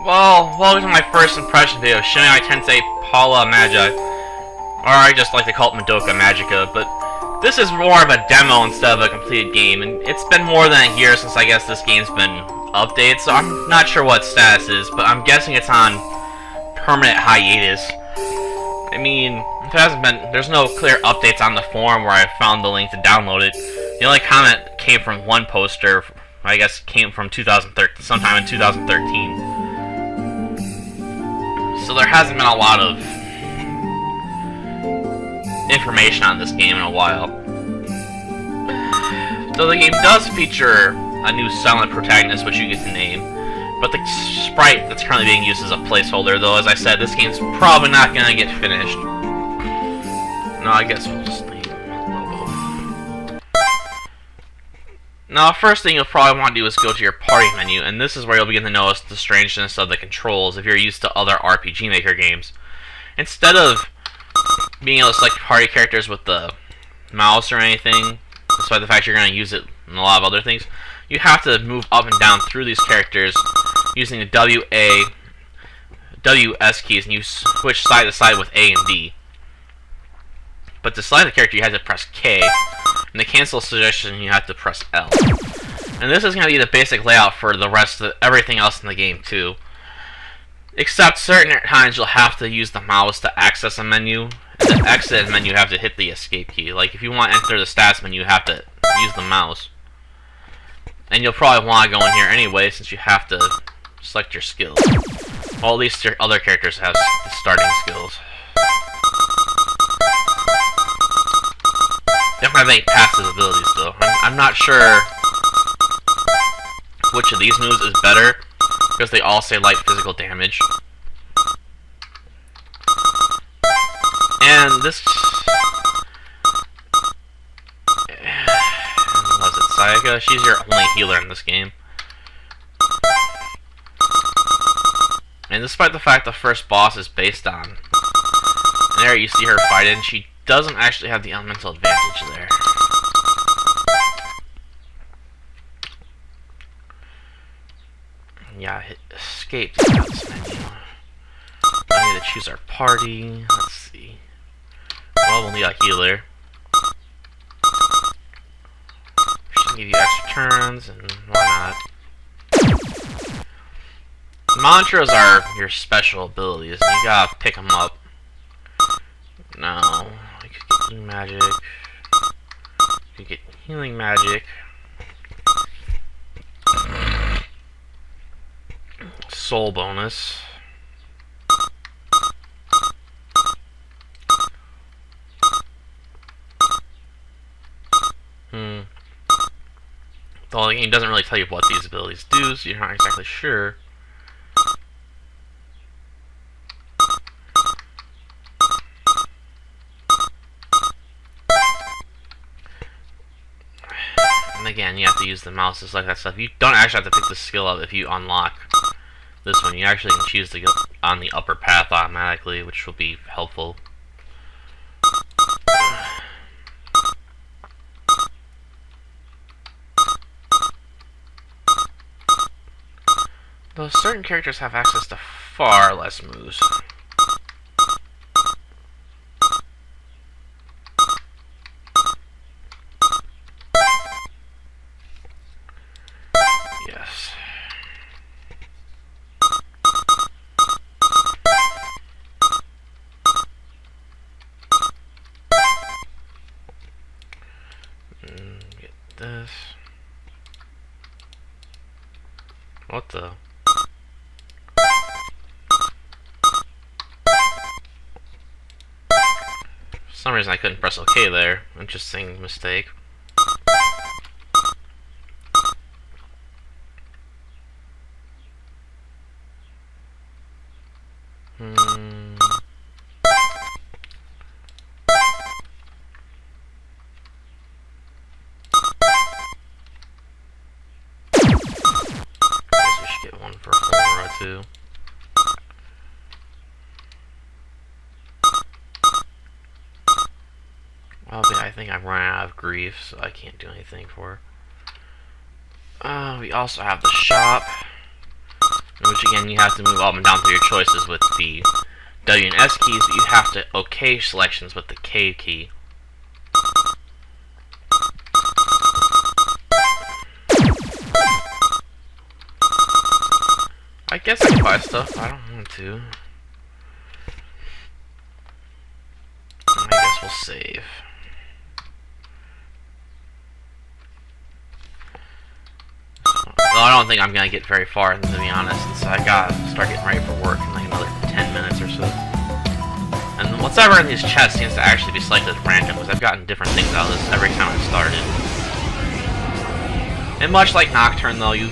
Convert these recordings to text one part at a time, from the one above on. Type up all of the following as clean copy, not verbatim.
Well, welcome to my first impression video of Shin Megami Tensei Puella Magi, or I just like to call it Madoka Magica, but this is more of a demo instead of a completed game, and it's been more than a year since I guess this game's been updated, so I'm not sure what its status is, but I'm guessing it's on permanent hiatus. I mean, if it hasn't been, there's no clear updates on the forum where I found the link to download it. The only comment came from one poster, I guess came from 2013, sometime in 2013. So there hasn't been a lot of information on this game in a while. Though the game does feature a new silent protagonist, which you get to name, but the sprite that's currently being used is a placeholder, though as I said, this game's probably not going to get finished. No, I guess we'll just name Lobo. Now, the first thing you'll probably want to do is go to your party menu, and this is where you'll begin to notice the strangeness of the controls if you're used to other RPG Maker games. Instead of being able to select party characters with the mouse or anything, despite the fact you're going to use it in a lot of other things, you have to move up and down through these characters using the WS keys, and you switch side to side with A and D. But to select a character, you have to press K. And to cancel suggestion, you have to press L. And this is going to be the basic layout for the rest of everything else in the game, too. Except certain times you'll have to use the mouse to access a menu. And to exit a menu, you have to hit the escape key. Like, if you want to enter the stats menu, you have to use the mouse. And you'll probably want to go in here anyway, since you have to select your skills. Well, at least your other characters have the starting skills. They don't have any passive abilities, though. I'm not sure which of these moves is better, because they all say light physical damage. And this... was it Sayaka? She's your only healer in this game. And despite the fact the first boss is based on an area you see her fight in, she doesn't actually have the elemental advantage there. Yeah, hit escape to this menu. I need to choose our party. Let's see. Well, we'll need a healer. She can give you extra turns, and why not? Mantras are your special abilities, and you gotta pick them up. No, I could get healing magic. You could get healing magic. Soul bonus. Though the game doesn't really tell you what these abilities do, so you're not exactly sure. And again, you have to use the mouse to select that stuff. You don't actually have to pick the skill up if you unlock this one. You actually can choose to go on the upper path automatically, which will be helpful. Though certain characters have access to far less moves. Yes. Get this. What the? For some reason I couldn't press OK there. Interesting mistake. Guess we should get one for Homura too. Okay, I think I'm running out of grief, so I can't do anything for her. We also have the shop. And which again you have to move up and down through your choices with the W and S keys, but you have to OK selections with the K key. I guess I can buy stuff, I don't want to. I guess we'll save. Well, I don't think I'm gonna get very far, to be honest, so I gotta start getting ready for work in like another 10 minutes or so. And whatever in these chests seems to actually be selected at random, because I've gotten different things out of this every time I've started. And much like Nocturne, though, you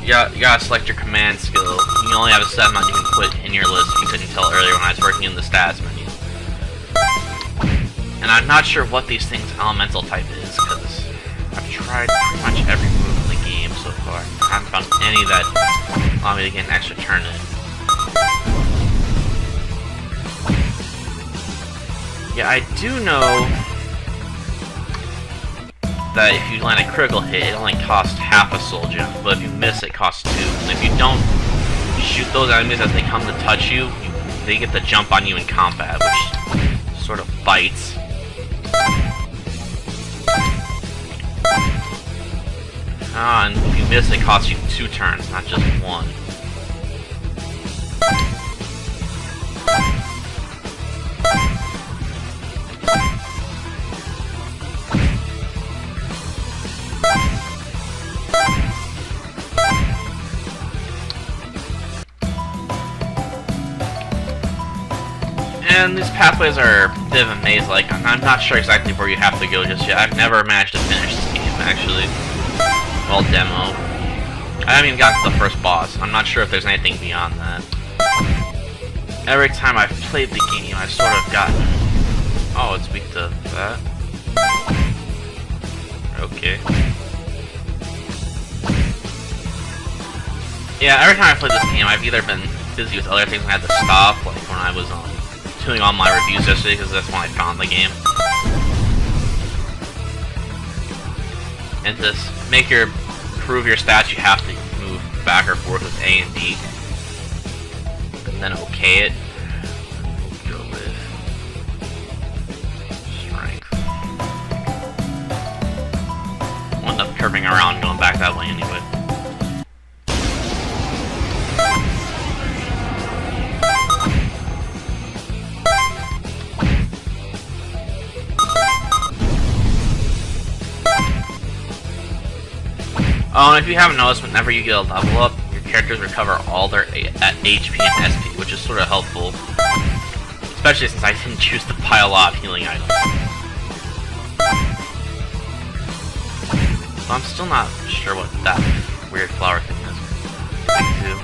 gotta select your command skill. You only have a set amount you can put in your list if you couldn't tell earlier when I was working in the stats menu. And I'm not sure what these things' elemental type is, because I've tried pretty much every move in the game so far. I haven't found any that allow me to get an extra turn in. Yeah, I do know that if you land a critical hit, it only costs half a soul gem, but if you miss, it costs 2. And if you don't shoot those enemies as they come to touch you, they get the jump on you in combat, which sort of bites. And if you miss, it costs you 2 turns, not just 1. And these pathways are a bit of a maze-like. I'm not sure exactly where you have to go just yet. I've never managed to finish this game, actually. Well, demo. I haven't even gotten to the first boss. I'm not sure if there's anything beyond that. Every time I've played the game, I've sort of gotten... Oh, it's weak to that. Okay. Yeah, every time I played this game, I've either been busy with other things and had to stop, like when I was doing all my reviews yesterday, because that's when I found the game. And to improve your stats, you have to move back or forth with A and D. And then OK it. Go with strength. I'll end up curving around going back that way anyway. Oh, and if you haven't noticed, whenever you get a level up, your characters recover all their HP and SP, which is sort of helpful. Especially since I didn't choose to buy a lot of healing items. So I'm still not sure what that weird flower thing is. Me too.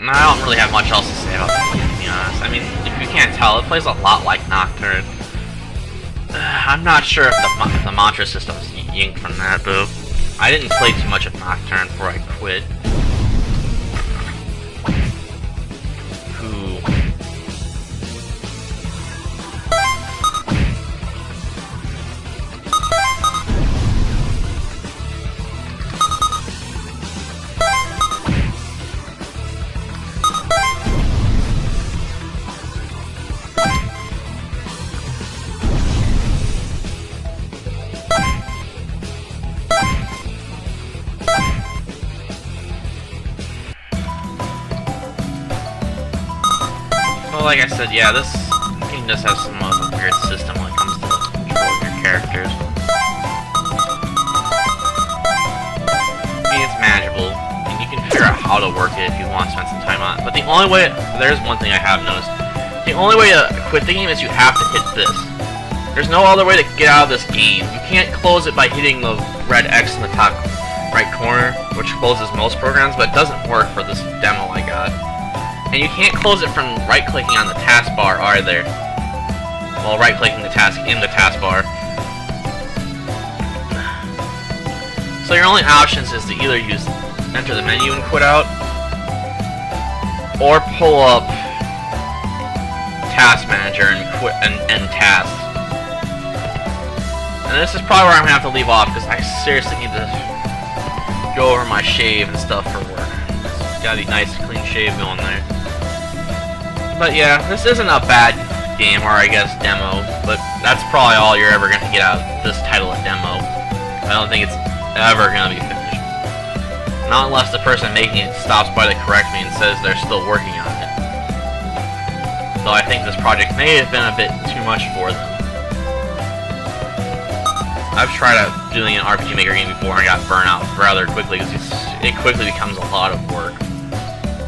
I don't really have much else to say about this game, to be honest. I mean, if you can't tell, it plays a lot like Nocturne. I'm not sure if the mantra system's yanked from that, though. I didn't play too much of Nocturne before I quit. Like I said, yeah, this game does have some of a weird system when it comes to controlling your characters. I mean, it's manageable, and you can figure out how to work it if you want to spend some time on it. But the only way, there's one thing I have noticed. The only way to quit the game is you have to hit this. There's no other way to get out of this game. You can't close it by hitting the red X in the top right corner, which closes most programs, but it doesn't work for this demo I got. And you can't close it from right-clicking on the taskbar either. While right-clicking the task in the taskbar. So your only options is to either enter the menu and quit out, or pull up task manager and end tasks. And this is probably where I'm gonna have to leave off because I seriously need to go over my shave and stuff for work. It's gotta be nice, clean shave going there. But yeah, this isn't a bad game, or I guess demo, but that's probably all you're ever gonna get out of this title of demo. I don't think it's ever gonna be finished. Not unless the person making it stops by to correct me and says they're still working on it. Though I think this project may have been a bit too much for them. I've tried out doing an RPG Maker game before and got burnt out rather quickly because it quickly becomes a lot of work.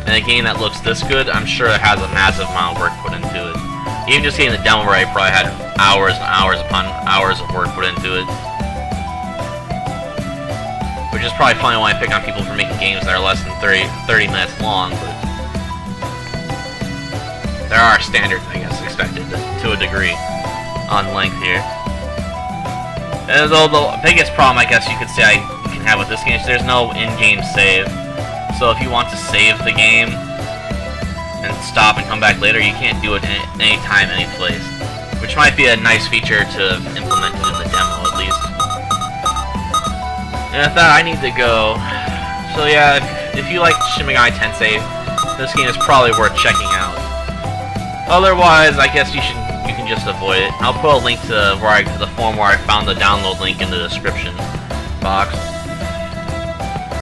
And a game that looks this good, I'm sure it has a massive amount of work put into it. Even just getting the demo right probably had hours and hours upon hours of work put into it. Which is probably funny when I pick on people for making games that are less than 30 minutes long, but there are standards, I guess, expected to a degree on length here. And though the biggest problem, I guess you could say, you can have with this game is there's no in-game save. So if you want to save the game and stop and come back later, you can't do it any time, any place. Which might be a nice feature to have implemented in the demo, at least. And with that, I need to go. So yeah, if you like Shin Megami Tensei, this game is probably worth checking out. Otherwise, I guess you can just avoid it. I'll put a link to the forum where I found the download link in the description box.